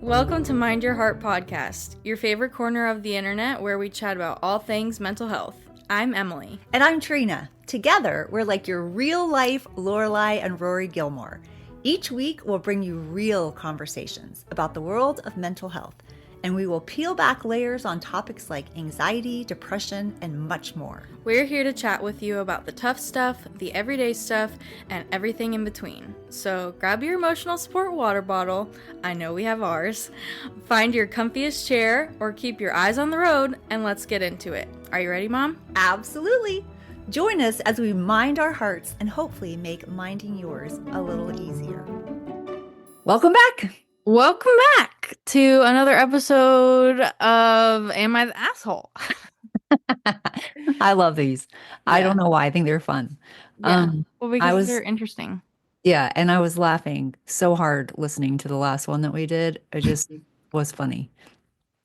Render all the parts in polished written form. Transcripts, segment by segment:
Welcome to Mind Your Heart podcast, your favorite corner of the internet where we chat about all things mental health. I'm Emily. And I'm Trina. Together, we're like your real life Lorelai and Rory Gilmore. Each week, we'll bring you real conversations about the world of mental health, and we will peel back layers on topics like anxiety, depression, and much more. We're here to chat with you about the tough stuff, the everyday stuff, and everything in between. So grab your emotional support water bottle, I know we have ours, find your comfiest chair, or keep your eyes on the road, and let's get into it. Are you ready, Mom? Absolutely. Join us as we mind our hearts and hopefully make minding yours a little easier. Welcome back. Welcome back to another episode of Am I the Asshole? I love these. Yeah. I don't know why. I think they're fun. Yeah. Well, because they're interesting. Yeah, and I was laughing so hard listening to the last one that we did. It just was funny.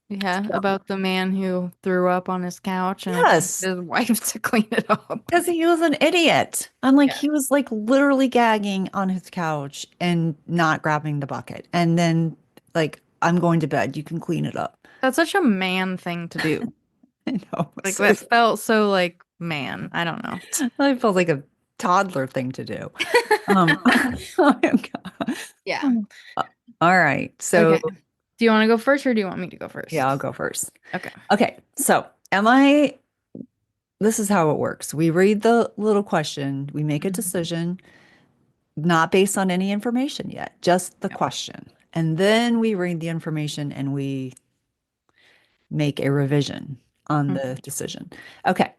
Yeah, about the man who threw up on his couch and Yes. his wife to clean it up. Because he was an idiot. I'm like, Yeah. he was like literally gagging on his couch and not grabbing the bucket. And then like, I'm going to bed. You can clean it up. That's such a man thing to do. I know. Like that felt so like man. I don't know. I felt like a toddler thing to do. Oh my God. Yeah. All right. So Okay. Do you want to go first or do you want me to go first? yeah, I'll go first. Okay. Okay. So this is how it works. We read the little question, we make a decision, not based on any information yet, just the question. And then we read the information and we make a revision on the decision. Okay.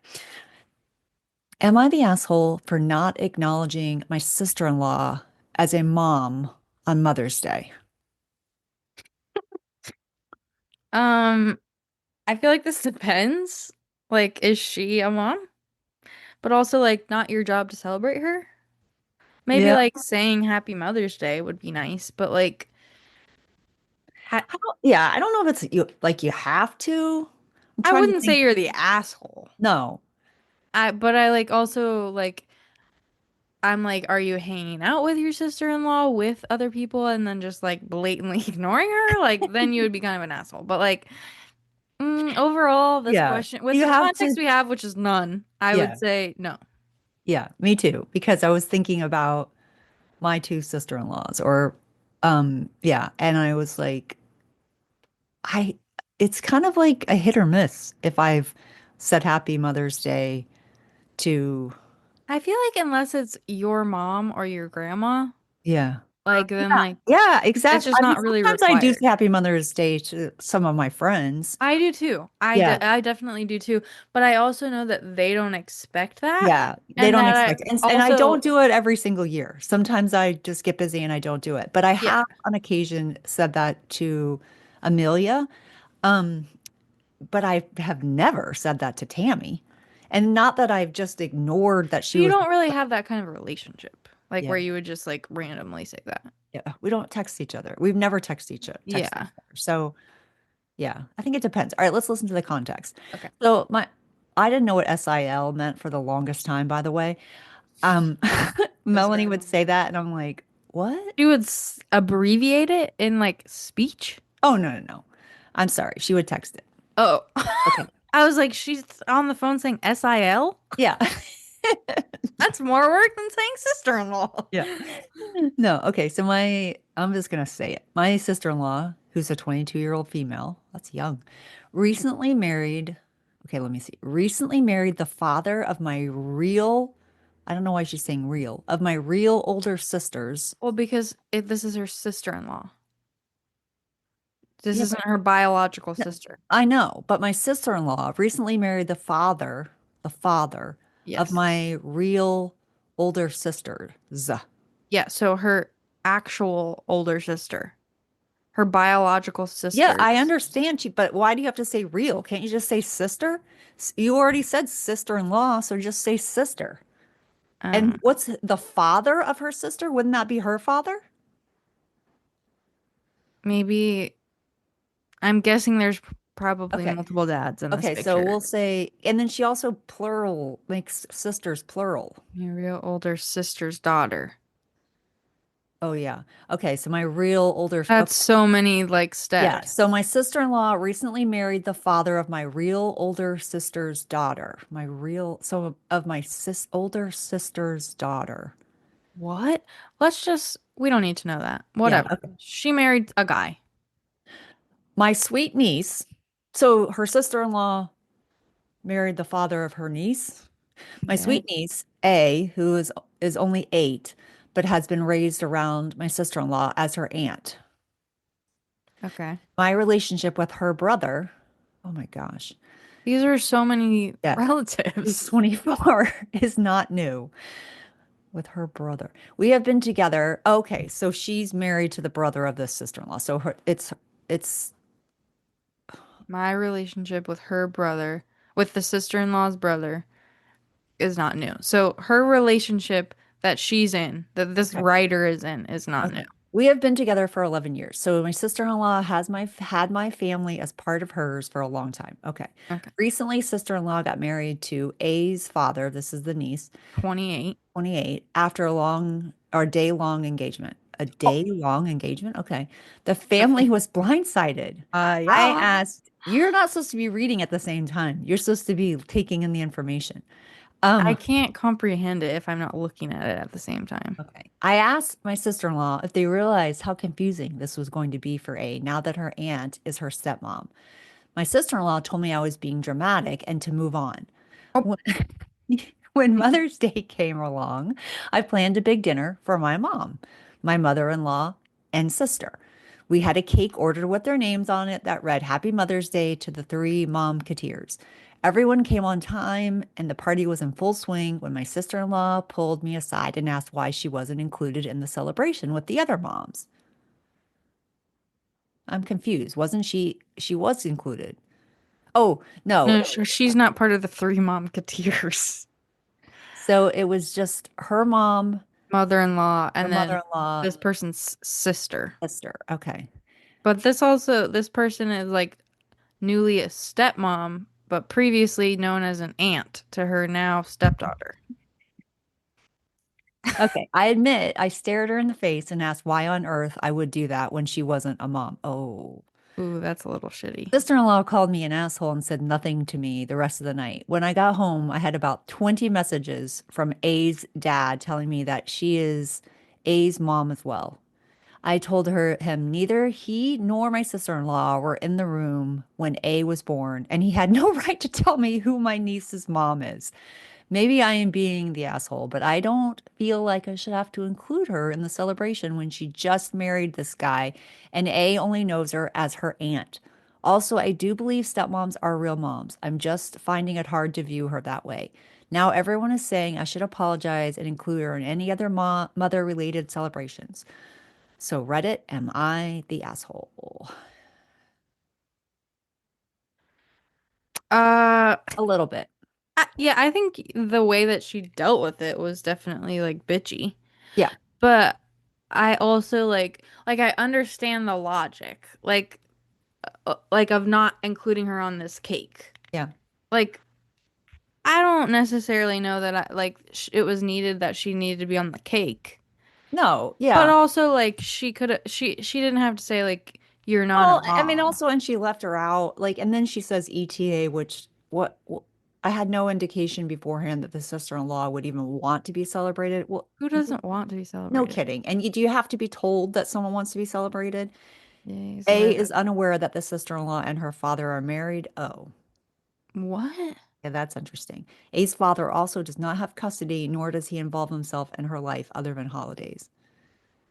Am I the asshole for not acknowledging my sister-in-law as a mom on Mother's Day? I feel like this depends. Like, is she a mom? But also, like, not your job to celebrate her. Maybe Yeah. like saying Happy Mother's Day would be nice, but like, Yeah, I don't know if it's you have to. I wouldn't say you're the asshole. No. But I like also like I'm like, are you hanging out with your sister-in-law with other people and then just like blatantly ignoring her? Like then you would be kind of an asshole. But like overall, this question with the context we have, which is none, I would say no. Yeah, me too. Because I was thinking about my two sister-in-laws yeah, and I was like, it's kind of like a hit or miss if I've said Happy Mother's Day to I feel like unless it's your mom or your grandma, yeah. like then like Yeah, exactly. it's just not really sometimes I do required. say Happy Mother's Day to some of my friends. I do too. I definitely do too. But I also know that they don't expect that. Yeah, they And don't that expect it. And I also, don't do it every single year. Sometimes I just get busy and I don't do it. But I yeah. have on occasion said that to Amelia. Um, but I have never said that to Tammy. And not that I've just ignored that she You was. don't really have that kind of relationship, like Yeah. where you would just like randomly say that. Yeah, we don't text each other. We've never texted each other. Yeah. So yeah, I think it depends. All right, let's listen to the context. Okay. So I didn't know what SIL meant for the longest time, by the way. Melanie would say that, and I'm like, what? You would abbreviate it in like speech? Oh, no. I'm sorry. She would text it. Oh. Okay. I was like, she's on the phone saying SIL? Yeah. That's more work than saying sister-in-law. Yeah. No. Okay. So I'm just going to say it. My sister-in-law, who's a 22-year-old female, that's young, recently married. Okay. Let me see. Recently married the father of I don't know why she's saying real, of my real older sisters. Well, because this is her sister-in-law. This isn't her biological sister. I know, but my sister-in-law recently married the father of my real older sisters. Yeah, so her actual older sister. Her biological sister. Yeah, I understand you, but why do you have to say real? Can't you just say sister? You already said sister-in-law, so just say sister. And what's the father of her sister? Wouldn't that be her father? Maybe I'm guessing there's probably multiple dads in this picture. So we'll say, and then she also makes sisters plural. Your real older sister's daughter. Oh yeah. Okay, so my real older That's okay. so many like Yeah, steps. so my sister-in-law recently married the father of my real older sister's daughter. My real so of my sis older sister's daughter. What? We don't need to know that. Yeah, Whatever. okay. She married a guy. My sweet niece, so her sister-in-law married the father of her niece. My Okay. sweet niece, A, who is only 8, but has been raised around my sister-in-law as her aunt. Okay. My relationship with her brother, oh my gosh. These are so many Yeah, he's relatives. 24, is not new with her brother. We have been together. Okay, so she's married to the brother of this sister-in-law. So it's My relationship with her brother, with the sister-in-law's brother, is not new. So her relationship that she's in, that this okay. writer is in, is not new. Okay. We have been together for 11 years. So my sister-in-law has my had my family as part of hers for a long time. Okay. Okay. Recently, sister-in-law got married to A's father. This is the niece, 28. 28, after a long or day-long engagement. A Oh, day-long engagement? Okay. The family was blindsided. I yeah. asked, you're not supposed to be reading at the same time. You're supposed to be taking in the information. I Um, can't comprehend it if I'm not looking at it at the same time. Okay. I asked my sister-in-law if they realized how confusing this was going to be for A now that her aunt is her stepmom. My sister-in-law told me I was being dramatic and to move on. Oh, When, when Mother's Day came along, I planned a big dinner for my mom, my mother-in-law, and sister. We had a cake ordered with their names on it that read Happy Mother's Day to the three momketeers. Everyone came on time, and the party was in full swing when my sister-in-law pulled me aside and asked why she wasn't included in the celebration with the other moms. I'm confused. Wasn't she? She was included. Oh, no. no, she's not part of the three momketeers. So it was just her mom, Mother-in-law, her and then mother-in-law, this person's sister. sister. Okay. But this person is like newly a stepmom, but previously known as an aunt to her now stepdaughter. Okay. I admit I stared her in the face and asked why on earth I would do that when she wasn't a mom. Oh. Ooh, that's a little shitty. Sister-in-law called me an asshole and said nothing to me the rest of the night. When I got home, I had about 20 messages from A's dad telling me that she is A's mom as well. I told him neither he nor my sister-in-law were in the room when A was born, and he had no right to tell me who my niece's mom is. Maybe I am being the asshole, but I don't feel like I should have to include her in the celebration when she just married this guy and A only knows her as her aunt. Also, I do believe stepmoms are real moms. I'm just finding it hard to view her that way. Now everyone is saying I should apologize and include her in any other mother related celebrations. So, Reddit, am I the asshole? Uh, A little bit. yeah, I think the way that she dealt with it was definitely like bitchy. Yeah. But I also like I understand the logic, like of not including her on this cake. Yeah. Like I don't necessarily know that it was needed that she needed to be on the cake. No, But yeah. also like she didn't have to say like you're not a Well, I mean, mom. also, and she left her out, like, and then she says ETA, which I had no indication beforehand that the sister-in-law would even want to be celebrated. Well, Who doesn't want to be no celebrated? kidding. And do you have to be told that someone wants to be celebrated? Yes, A is unaware that the sister-in-law and her father are married. Oh, what? yeah, that's interesting. A's father also does not have custody, nor does he involve himself in her life other than holidays.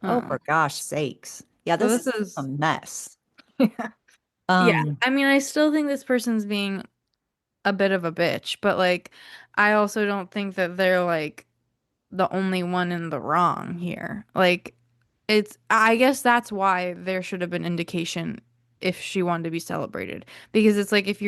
Oh, Oh. for gosh sakes. Yeah, So this this is a is mess. yeah. Um, I mean, I still think this person's being a bit of a bitch, but like I also don't think that they're like the only one in the wrong here. Like I guess that's why there should have been indication if she wanted to be celebrated because it's like if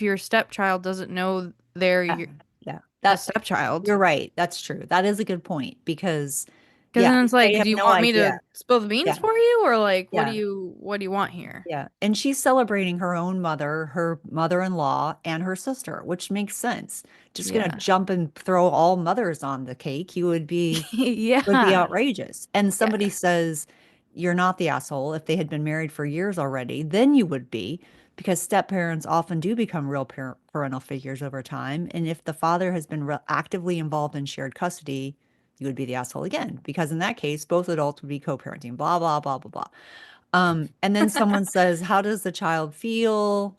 your stepchild doesn't know they're yeah, yeah. a That stepchild. you're right. That's true. That is a good point because Because Yeah, then it's like, they do have you no want me idea. to spill the beans Yeah, for you, or like, yeah. what do you want here? Yeah. And she's celebrating her own mother, her mother-in-law, and her sister, which makes sense. Just gonna Yeah. jump and throw all mothers on the cake, you would be Yeah. outrageous. And somebody Yeah. says you're not the asshole. If they had been married for years already, then you would be, because step parents often do become real parental figures over time. And if the father has been actively involved in shared custody, you would be the asshole again, because in that case, both adults would be co-parenting, blah, blah, blah, blah, blah. And then someone says, how does the child feel?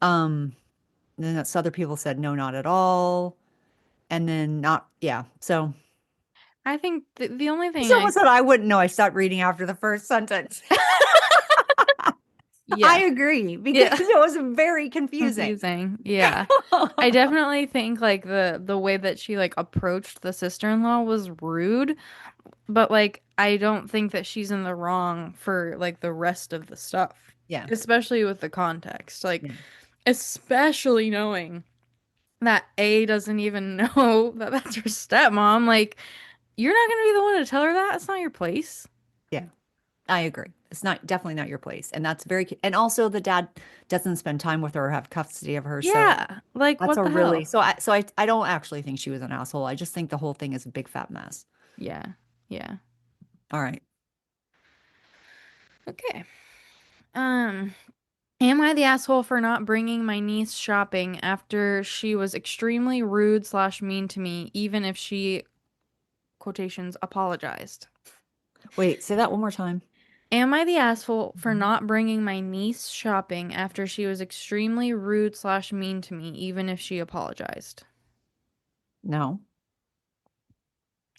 Um, then that's other people said, no, not at all. And then not, yeah. So I think the only thing someone said, I wouldn't know. I stopped reading after the first sentence. I yeah. agree because Yeah. it was very confusing. Confusing. Yeah. I definitely think like the way that she like approached the sister-in-law was rude, but like I don't think that she's in the wrong for like the rest of the stuff, Yeah. especially with the context. Like Yeah. especially knowing that A doesn't even know that that's her stepmom. Like you're not going to be the one to tell her that. It's not your place. Yeah. I agree. It's not definitely not your place. And that's very, and also the dad doesn't spend time with her or have custody of her. So Yeah. Like that's what a the really, hell? so I don't actually think she was an asshole. I just think the whole thing is a big fat mess. Yeah. Yeah. All right. Okay. Um Am I the asshole for not bringing my niece shopping after she was extremely rude slash mean to me, even if she, quotations, apologized? Wait, say that one more time. Am I the asshole for Mhm. not bringing my niece shopping after she was extremely rude slash mean to me, even if she apologized? No.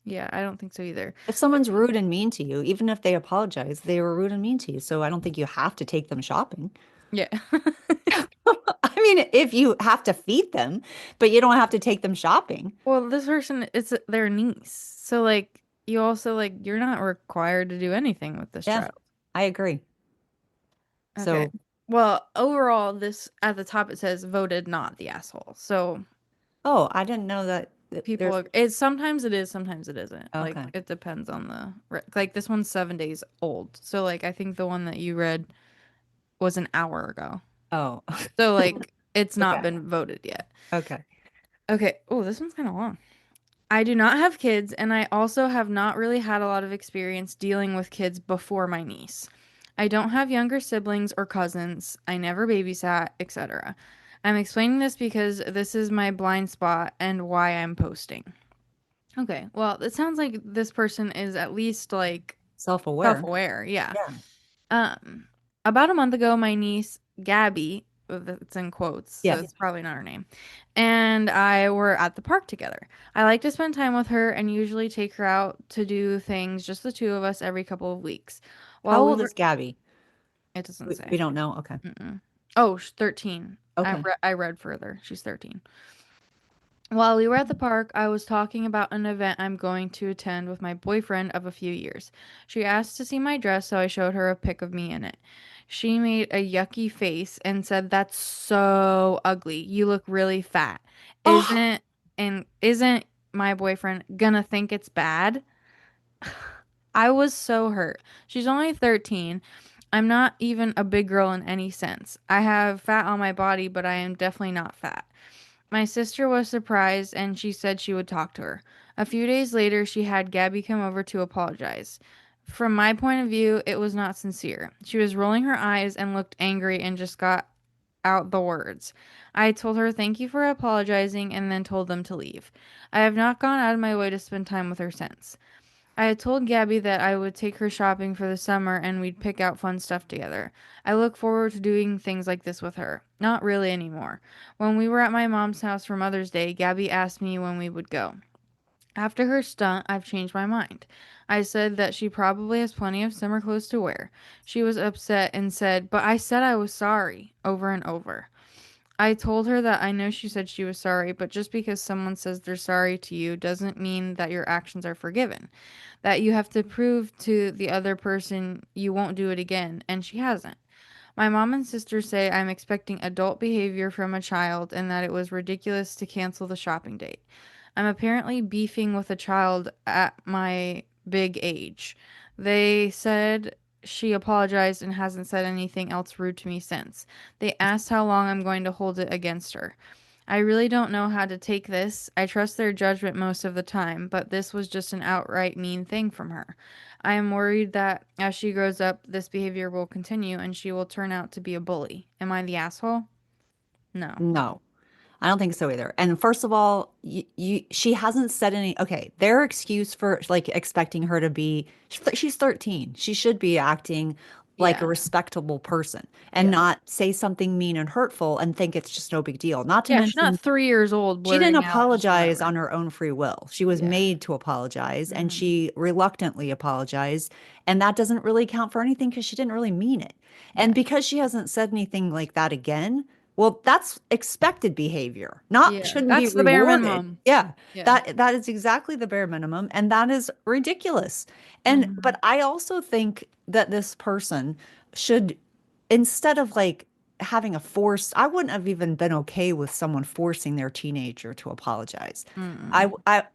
Yeah, I don't think so either. If someone's rude and mean to you, even if they apologize, they were rude and mean to you. So I don't think you have to take them shopping. Yeah. I mean, if you have to feed them, but you don't have to take them shopping. Well, this person, it's their niece. So, like, you also, like, you're not required to do anything with this Yeah, child. I agree. Okay. So, Well, overall, this at the top it says voted not the asshole. So oh, I didn't know that people, there's, it's sometimes it is, sometimes it isn't. Like okay. it depends on like this one's 7 days old. So like I think the one that you read was an hour ago. Oh, So like it's not okay. been voted yet. Okay. Okay. Oh, this one's kind of long. I do not have kids, and I also have not really had a lot of experience dealing with kids before my niece. I don't have younger siblings or cousins. I never babysat, etc. I'm explaining this because this is my blind spot and why I'm posting. Okay, well, it sounds like this person is at least like Self-aware. self-aware. Yeah. Yeah. Um, about a month ago, my niece Gabby, it's in quotes, so Yeah. it's probably not her name, and I were at the park together. I like to spend time with her and usually take her out to do things, just the two of us, every couple of weeks. How While we old were, is Gabby? it doesn't We say. don't know. Okay. Mm-mm. Oh, she's 13. Okay. I read further. She's 13. While we were at the park, I was talking about an event I'm going to attend with my boyfriend of a few years. She asked to see my dress, so I showed her a pic of me in it. She made a yucky face and said, "That's so ugly. You look really fat. Oh, Isn't my boyfriend gonna think it's bad?" I was so hurt. She's only 13. I'm not even a big girl in any sense. I have fat on my body, but I am definitely not fat. My sister was surprised and she said she would talk to her. A few days later, she had Gabby come over to apologize. From my point of view, it was not sincere. She was rolling her eyes and looked angry and just got out the words. I told her thank you for apologizing and then told them to leave. I have not gone out of my way to spend time with her since. I had told Gabby that I would take her shopping for the summer and we'd pick out fun stuff together. I look forward to doing things like this with her. Not really anymore. When we were at my mom's house for Mother's Day, Gabby asked me when we would go. After her stunt, I've changed my mind. I said that she probably has plenty of summer clothes to wear. She was upset and said, "But I said I was sorry," over and over. I told her that I know she said she was sorry, but just because someone says they're sorry to you doesn't mean that your actions are forgiven. That you have to prove to the other person you won't do it again, and she hasn't. My mom and sister say I'm expecting adult behavior from a child and that it was ridiculous to cancel the shopping date. I'm apparently beefing with a child at my big age. They said she apologized and hasn't said anything else rude to me since. They asked how long I'm going to hold it against her. I really don't know how to take this. I trust their judgment most of the time, but this was just an outright mean thing from her. I am worried that as she grows up, this behavior will continue and she will turn out to be a bully. Am I the asshole? No. No. I don't think so either. And first of all, she hasn't said any. Okay, their excuse for like expecting her to be, she's 13. She should be acting like a Yeah. respectable person and Yeah. not say something mean and hurtful and think it's just no big deal. Not to Yeah, she's not mention, 3 years old she didn't blurting out just apologize whatever. on her own free will. She was Yeah. made to apologize and Hmm. she reluctantly apologized. And that doesn't really count for anything because she didn't really mean it. And Yeah. because she hasn't said anything like that again, well, that's expected behavior, not Yeah. shouldn't be That's the bare rewarded. minimum. Yeah, Yeah. that is exactly the bare minimum. And that is ridiculous. And Hmm. but I also think that this person should, instead of like having a forced, I wouldn't have even been okay with someone forcing their teenager to apologize. Mm-mm.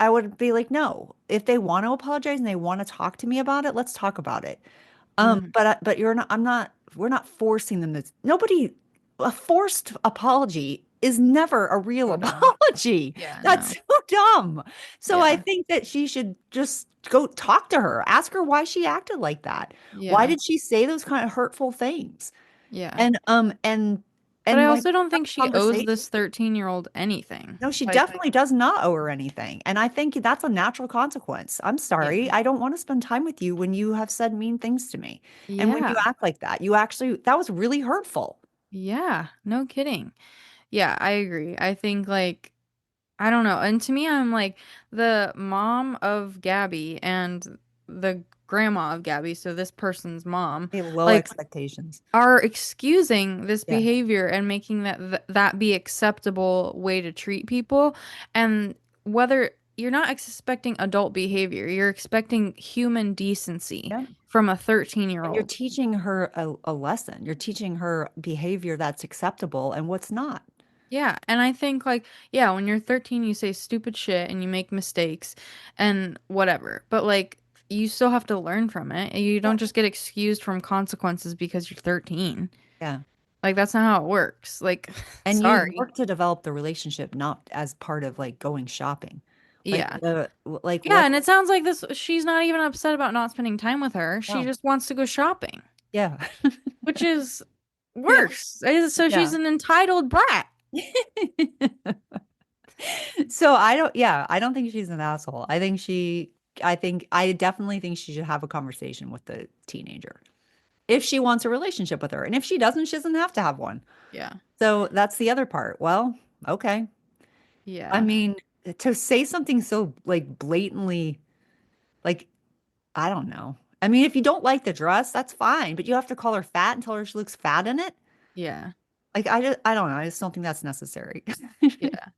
I would be like, no, if they want to apologize and they want to talk to me about it, let's talk about it. Hmm. But you're not, I'm not, we're not forcing them to, nobody, a forced apology is never a real So dumb. apology. Yeah, That's no. so dumb. So I Yeah. think that she should just go talk to her, ask her why she acted like that. Why Yeah. did she say those kind of hurtful things? Yeah. And But I like also don't have think a she owes conversation. this 13-year-old anything. No, she Like, definitely does not owe her anything. And I think that's a natural consequence. I'm yeah. sorry. I don't want to spend time with you when you have said mean things to me. And when you Yeah. act like that, you actually, that was really hurtful. Yeah. No kidding. Yeah, I agree. I think like I don't know. And to me, I'm like the mom of Gabby and the grandma of Gabby, so this person's mom, They have low like expectations. are excusing this Yeah. behavior and making that be acceptable way to treat people. And whether you're not expecting adult behavior, you're expecting human decency Yeah. from a And you're 13-year-old. teaching her a lesson. You're teaching her behavior that's acceptable and what's not. Yeah, and I think like yeah, when you're 13 you say stupid shit and you make mistakes and whatever. But like you still have to learn from it. You Yeah. don't just get excused from consequences because you're 13. Yeah. Like that's not how it works. Like And you sorry. work to develop the relationship, not as part of like going shopping. Like Yeah. like Yeah, what? and it sounds like this she's not even upset about not spending time with her. She No. just wants to go shopping, Yeah. which is Yeah. worse. So she's Yeah. an entitled brat. So I don't think she's an asshole. I definitely think she should have a conversation with the teenager if she wants a relationship with her. And if she doesn't, she doesn't have to have one. Yeah. So that's the other part. Well, okay. I Yeah. mean, to say something so like blatantly, like, I don't know. I mean, if you don't like the dress, that's fine, but you have to call her fat and tell her she looks fat in it. Yeah. Like, I don't know. I just don't think that's necessary. Yeah.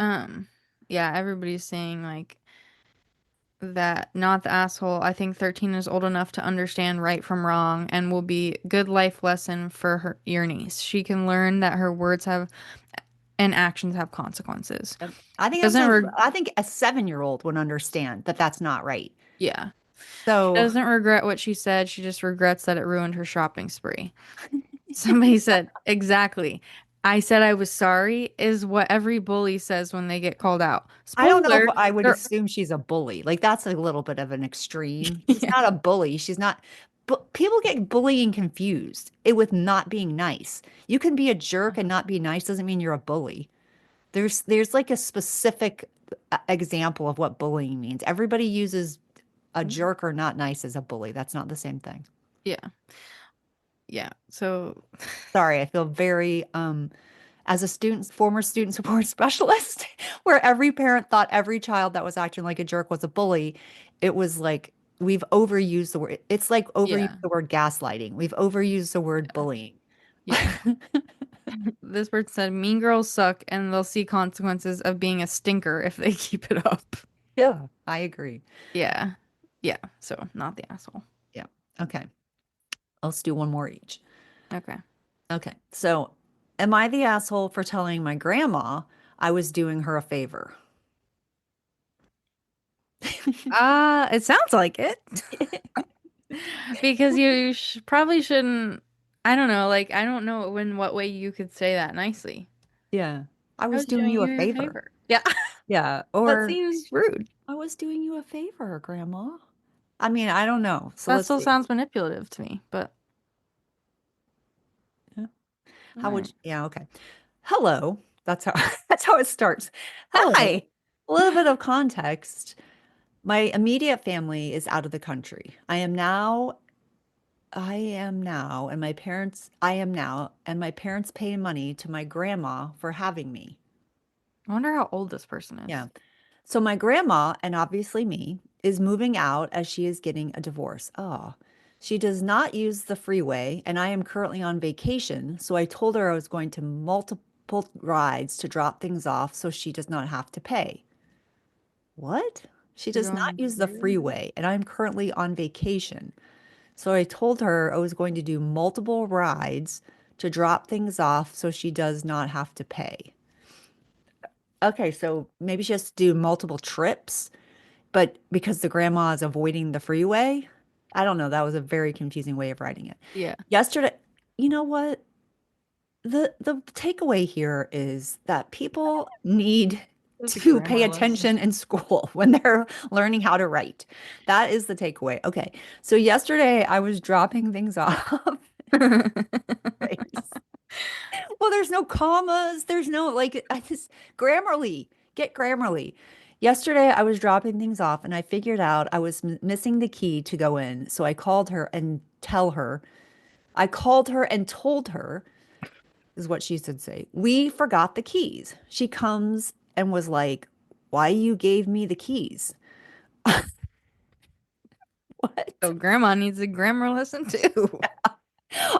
Um, yeah, everybody's saying like that not the asshole. I think 13 is old enough to understand right from wrong and will be good life lesson for your niece. She can learn that her words have and actions have consequences. Yep. I think Doesn't re I think a 7-year-old would understand that that's not right. yeah. She So doesn't regret what she said. She just regrets that it ruined her shopping spree. Somebody said, exactly. I said I was sorry is what every bully says when they get called out. I don't know if Spoiler, I would they're assume she's a bully. Like that's a little bit of an extreme. She's yeah. not a bully. She's not. But people get bullying confused it with not being nice. You can be a jerk and not be nice doesn't mean you're a bully. There's like a specific example of what bullying means. Everybody uses a jerk or not nice as a bully. That's not the same thing. Yeah. Yeah. So Sorry, I feel very as a student, former student support specialist, where every parent thought every child that was acting like a jerk was a bully, it was like we've overused the word. It's like overused yeah. the word gaslighting. We've overused the word bullying. Yeah. This person said mean girls suck and they'll see consequences of being a stinker if they keep it up. Yeah, I agree. Yeah. Yeah. So not the asshole. Yeah. Okay. Let's do one more each. Okay. Okay. So, am I the asshole for telling my grandma I was doing her a favor? It sounds like it. Because you probably shouldn't. I don't know. Like, I don't know in what way you could say that nicely. Yeah. I I was was doing doing you a you a favor. favor. Yeah, Yeah. that Or seems rude. I was doing you a favor, Grandma. I mean, I don't know. So That let's still see. sounds manipulative to me, but Yeah. all How would right. you, yeah, okay. Hello. That's how that's how it starts. Hello. Hi. A little bit of context. My immediate family is out of the country. I am now, and my parents pay money to my grandma for having me. I wonder how old this person is. Yeah. So my grandma, and obviously me, is moving out as she is getting a divorce. Oh, she does not use the freeway, and I am currently on vacation. So I told her I was going to multiple rides to drop things off so she does not have to pay. What? She To does go not on the use the freeway? freeway, and I'm currently on vacation. So I told her I was going to do multiple rides to drop things off so she does not have to pay. Okay, so maybe she has to do multiple trips, but because the grandma is avoiding the freeway, I don't know. That was a very confusing way of writing it. Yeah. Yesterday, you know what? The takeaway here is that people need It's a to pay grammar lesson. attention in school when they're learning how to write. That is the takeaway. Okay. So yesterday I was dropping things off. Face. Well, there's no commas. There's no like I just Grammarly. Get Grammarly. Yesterday I was dropping things off and I figured out I was missing the key to go in. So I called her and tell her. I called her and told her is what she should say. We forgot the keys. She comes and was like, "Why you gave me the keys?" What? So grandma needs a grammar lesson too.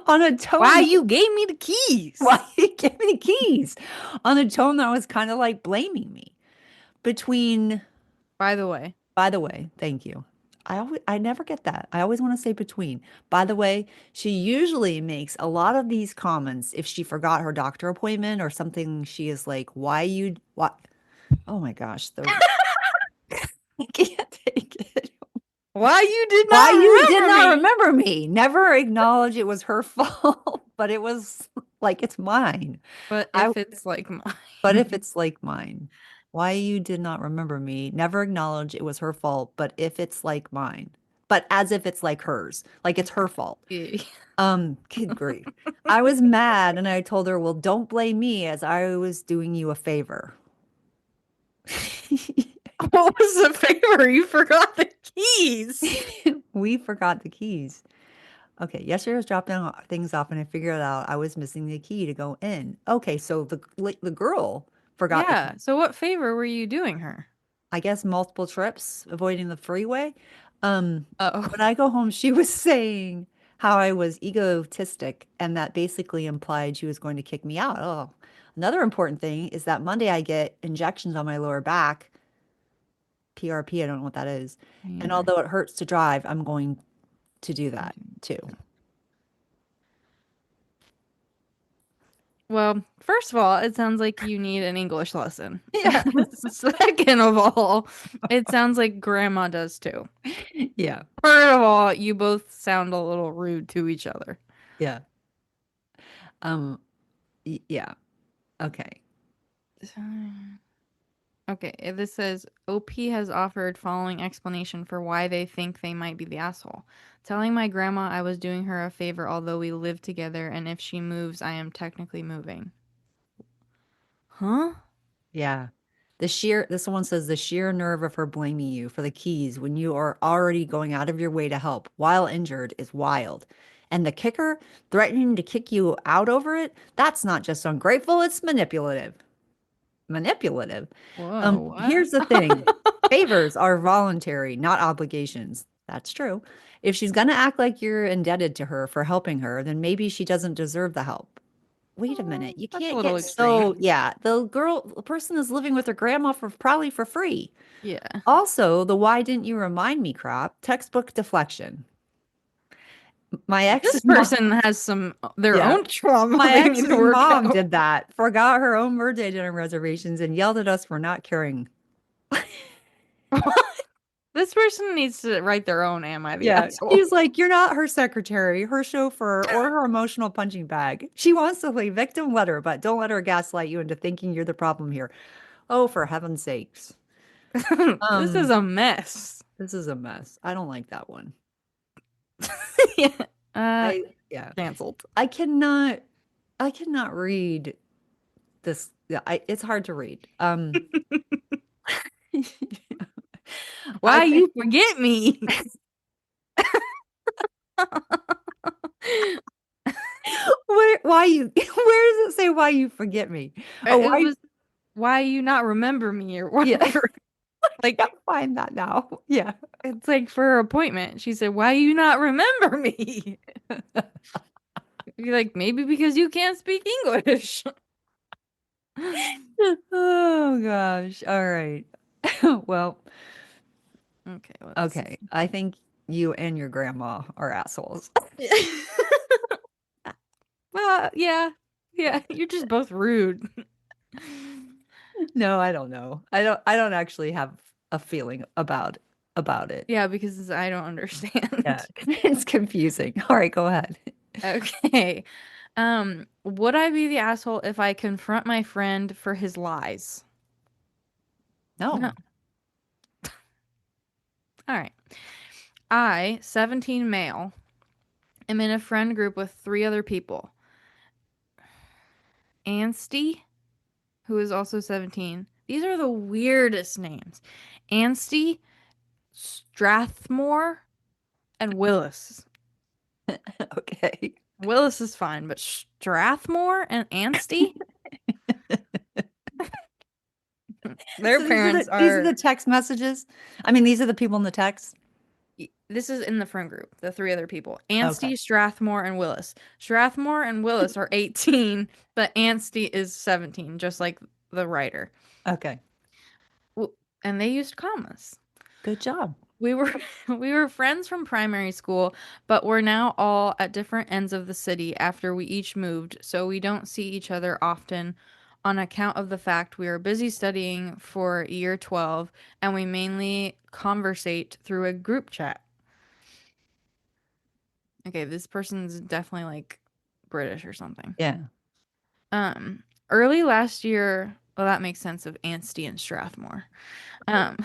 On a tone Why that, you gave me the keys? why you gave me the keys? On a tone that was kind of like blaming me. Between, By the way, by the way, thank you. I never get that. I always want to say between. By the way, she usually makes a lot of these comments if she forgot her doctor appointment or something. She is like, "Why you what?" Oh my gosh, the I can't take it. why you did Why not you did remember not me? remember me? Never acknowledge it was her fault, but it was like it's mine. But I if it's like But if mine, it's like mine, why you did not remember me? Never acknowledge it was her fault, but if it's like mine, but as if it's like hers, like it's her fault. yeah. Kid grief. I was mad and I told her, well, don't blame me as I was doing you a favor. What was the favor? You forgot the keys. We forgot the keys. Okay, yesterday I was dropping things off and I figured out I was missing the key to go in. Okay, so the girl forgot the Yeah. key. So what favor were you doing her? I guess multiple trips, avoiding the freeway. Oh, When I go home, she was saying how I was egotistic, and that basically implied she was going to kick me out. Oh, another important thing is that Monday I get injections on my lower back, PRP, I don't know what that is. me And either. although it hurts to drive, I'm going to do that too. Well, first of all, it sounds like you need an English lesson. Yeah. Second of all, it sounds like grandma does too. Yeah. Third of all, you both sound a little rude to each other. Yeah. Um, yeah. Okay. Okay, this says OP has offered following explanation for why they think they might be the asshole. Telling my grandma I was doing her a favor although we live together and if she moves, I am technically moving. Huh? Yeah. This one says the sheer nerve of her blaming you for the keys when you are already going out of your way to help while injured is wild. And the kicker, threatening to kick you out over it, that's not just ungrateful, it's manipulative. Manipulative. Whoa, Here's the what? thing. Favors are voluntary, not obligations. That's true. If she's gonna act like you're indebted to her for helping her, then maybe she doesn't deserve the help. Wait a minute. You That's a can't little get extreme. so, yeah, the person is living with her grandma for probably for free. Yeah. Also, the why didn't you remind me crap, textbook deflection. My This ex mom, person has some their yeah, own trauma my they need ex's to work mom out. did that, forgot her own birthday dinner reservations and yelled at us for not caring. This person needs to write their own Am I the Yeah. Asshole? She's like, you're not her secretary, her chauffeur, or her emotional punching bag. She wants to play victim, let her, but don't let her gaslight you into thinking you're the problem here. Oh, for heaven's sakes. This is Um, a mess. this is a mess. I don't like that one. Yeah. Uh, I yeah. canceled. I cannot I cannot read this. Yeah, it's hard to read. I Why think you forget me? why you where does it say why you forget me? Oh, It why was why you not remember me or yeah. whatever. Like Can't find that now. Yeah. it's like for her appointment. She said, "Why you not remember me?" You're like, maybe because you can't speak English. Oh gosh. All right. Well, Okay, let's. okay. I think you and your grandma are assholes. Yeah, yeah. You're just both rude. No, I don't know. I don't actually have a feeling about it. Yeah, because I don't Yeah, understand. it's confusing. All right, go ahead. Okay. Would I be the asshole if I confront my friend for his lies? No. No. All right. I, 17 male, am in a friend group with three other people. Ansty, who is also 17. These are the weirdest names. Ansty, Strathmore, and Willis. Okay. Willis is fine, but Strathmore and Ansty, their So parents these are the are. text messages. I mean, these are the people in the text. This is in the friend group, the three other people. Okay. Ansty, Strathmore, and Willis. Strathmore and Willis are 18, but Ansty is 17, just like the writer. Okay. And they used commas. Good job. We were we were friends from primary school, but we're now all at different ends of the city after we each moved, so we don't see each other often on account of the fact we are busy studying for year 12 and we mainly conversate through a group chat. Okay, this person's definitely like British or something. Yeah. Um, Early last year, well, that makes sense of Anstey and Strathmore. Um,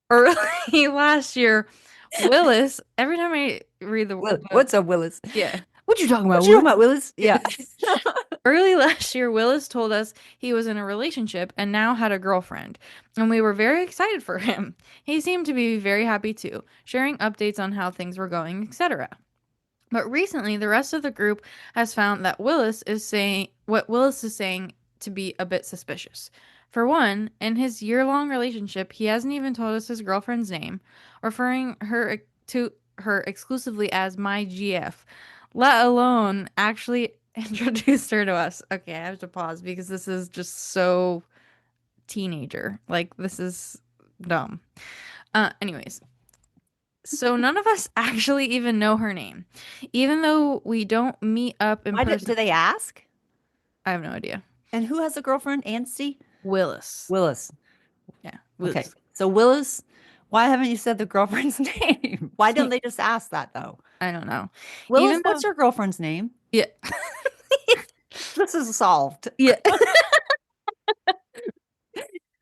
Early last year, Willis, every time I read What's up, Willis? yeah, what you talking about, What you talking Willis? about, Willis? Yeah. Yeah. Early last year, Willis told us he was in a relationship and now had a girlfriend, and we were very excited for him. He seemed to be very happy too, sharing updates on how things were going, etc. But recently, the rest of the group has found that Willis is saying what Willis is saying to be a bit suspicious. For one, in his year-long relationship, he hasn't even told us his girlfriend's name, referring her to her exclusively as my GF, let alone actually introduced her to us. Okay, I have to pause because this is just so teenager. Like this is dumb. Anyways, so none of us actually even know her name. Even though we don't meet up in Why do person. they ask? I have no idea. And who has a girlfriend? Anstey? Willis. Willis. Yeah, Okay. Willis. So Willis, why haven't you said the girlfriend's name? Why don't they just ask that though? I don't know. Willis, Even what's though your girlfriend's name? yeah. This is solved. Yeah.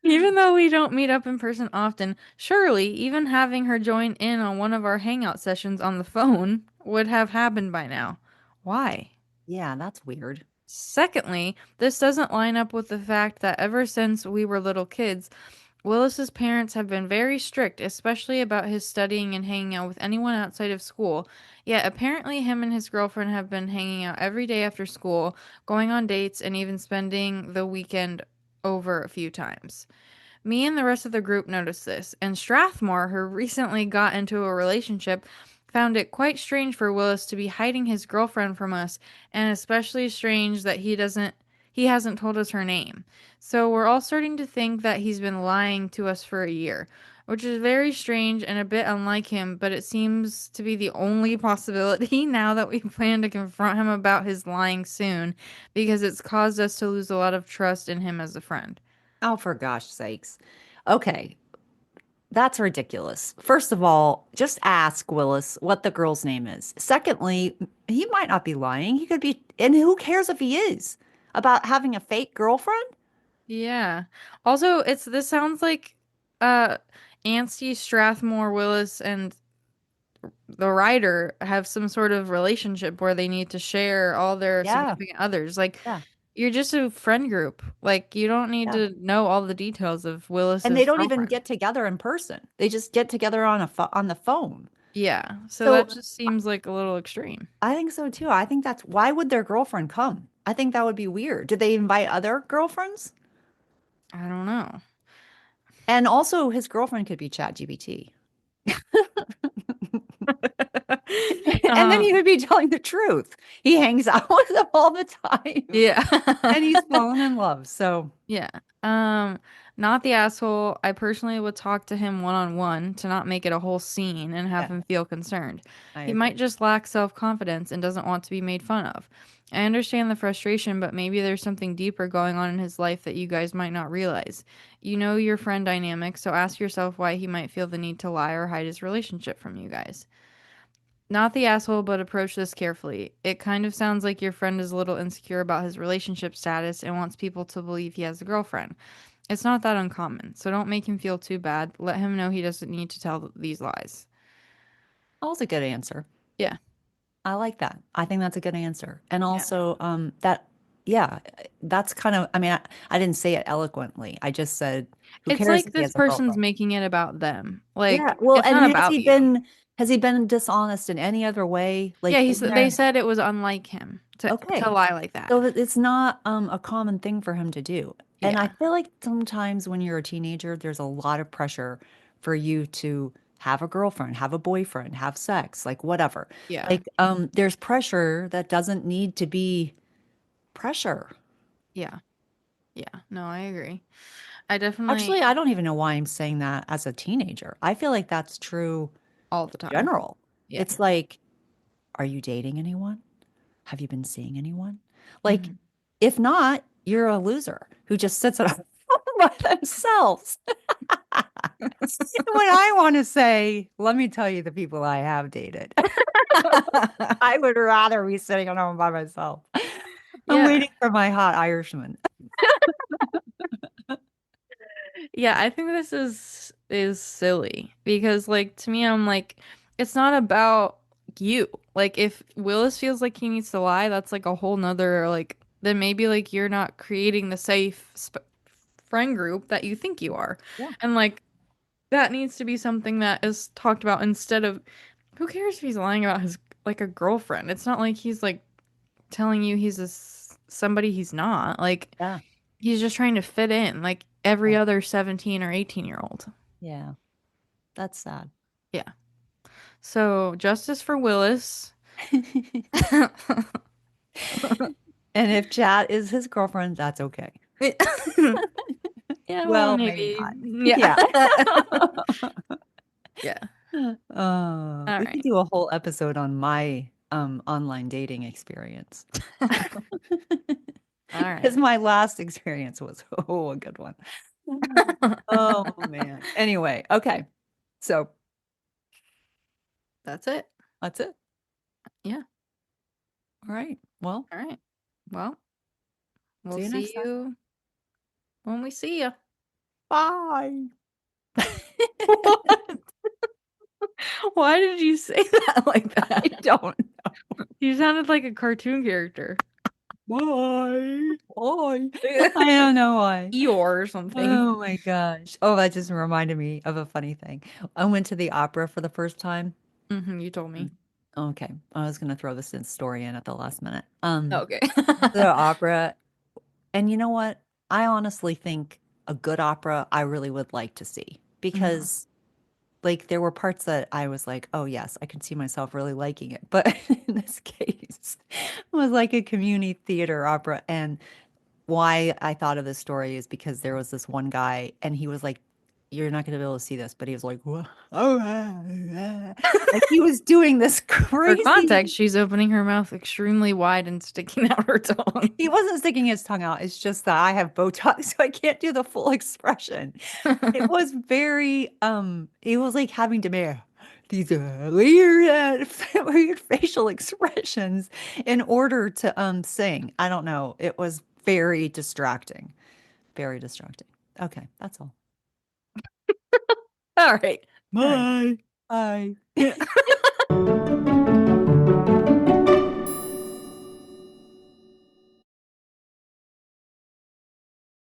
Even though we don't meet up in person often, surely even having her join in on one of our hangout sessions on the phone would have happened by now. Why? Yeah, that's weird. Secondly, this doesn't line up with the fact that ever since we were little kids, Willis's parents have been very strict, especially about his studying and hanging out with anyone outside of school. Yet apparently him and his girlfriend have been hanging out every day after school, going on dates, and even spending the weekend over a few times. Me and the rest of the group noticed this, and Strathmore, who recently got into a relationship, found it quite strange for Willis to be hiding his girlfriend from us, and especially strange that he hasn't told us her name. So we're all starting to think that he's been lying to us for a year, which is very strange and a bit unlike him, but it seems to be the only possibility now that we plan to confront him about his lying soon, because it's caused us to lose a lot of trust in him as a friend. Oh, for gosh sakes. Okay. That's ridiculous. First of all, just ask Willis what the girl's name is. Secondly, he might not be lying. He could be, and who cares if he is about having a fake girlfriend? Yeah. Also, this sounds like uh Anstey, Strathmore, Willis, and the writer have some sort of relationship where they need to share all their Yeah, significant others. Like, yeah, you're just a friend group. Like, you don't need yeah. to know all the details of And they Willis's don't even girlfriend. get together in person. They just get together on on the phone. Yeah. So So that just seems like a little extreme. I think so too. I think that's why would their girlfriend come? I think that would be weird. Did they invite other girlfriends? I don't know. And also his girlfriend could be ChatGPT. And then Um, he would be telling the truth. He hangs out with them all the time yeah. and he's fallen in love. So Yeah. Um, Not the asshole. I personally would talk to him one-on-one to not make it a whole scene and have yeah, him feel concerned. I He might agree. just lack self-confidence and doesn't want to be made fun of. I understand the frustration, but maybe there's something deeper going on in his life that you guys might not realize. You know your friend dynamic, so ask yourself why he might feel the need to lie or hide his relationship from you guys. Not the asshole, but approach this carefully. It kind of sounds like your friend is a little insecure about his relationship status and wants people to believe he has a girlfriend. It's not that uncommon, so don't make him feel too bad. Let him know he doesn't need to tell these lies. That was a good answer. Yeah. I like that. I think that's a good answer. And Yeah. also, that, yeah, that's kind of, I mean, I didn't say it eloquently. I just said, who It's cares like if he this has a person's girlfriend? making it about them. Yeah. Like, Well, it's and not about you. has he been dishonest in any other way? Yeah, Like, isn't they there? said it was unlike him to Okay. lie like that. So it's not a common thing for him to do. And I Yeah. feel like sometimes when you're a teenager, there's a lot of pressure for you to have a girlfriend, have a boyfriend, have sex, like whatever. Yeah. Like, there's pressure that doesn't need to be pressure. Yeah. Yeah. No, I agree. I definitely Actually, I don't even know why I'm saying that as a teenager. I feel like that's true all the in time. general. Yeah. It's like, are you dating anyone? Have you been seeing anyone? Like, Hmm. if not, you're a loser who just sits at home by themselves. When I want to say, let me tell you the people I have dated. I would rather be sitting at home by myself. I'm Yeah. waiting for my hot Irishman. Yeah, I think this is silly because like to me I'm like it's not about you. Like if Willis feels like he needs to lie, that's like a whole nother like then maybe like you're not creating the safe friend group that you think you are. Yeah. And like that needs to be something that is talked about instead of who cares if he's lying about his like a girlfriend. It's not like he's like telling you he's somebody he's not. Like Yeah. he's just trying to fit in like every Yeah. other 17 or 18-year-old. Yeah. That's sad. Yeah. So justice for Willis. And if Chat is his girlfriend, that's okay. Yeah, well, Well, maybe maybe. not. Yeah. Yeah. Yeah. All We could right. do a whole episode on my online dating experience. All Because right. my last experience was a good one. Oh man. Anyway, okay. So That's it. that's it. Yeah. All right. Well, All right. Well, we'll see you next see time. you when we see you. Bye. What? Why did you say that like I that? don't. You sounded like a cartoon character. Bye. Bye. I don't know why. Eeyore or something. Oh my gosh. Oh, that just reminded me of a funny thing. I went to the opera for the first time. You told me. Mm. Okay. I was gonna throw this in story in at the last minute. Okay. The opera, and you know what? I honestly think a good opera I really would like to see Mhm. because like there were parts that I was like, oh yes, I can see myself really liking it. But in this case, it was like a community theater opera. And why I thought of this story is because there was this one guy and he was like you're not going to be able to see this, but he was like, "Wha- oh, like he was doing this For crazy. context, she's opening her mouth extremely wide and sticking out her tongue. He wasn't sticking his tongue out. It's just that I have Botox, so I can't do the full expression. It was very, it was like having to make these weird, weird facial expressions in order to sing. I don't know. It was very distracting. Very distracting. Okay, that's all. All right. All right. Bye. Bye.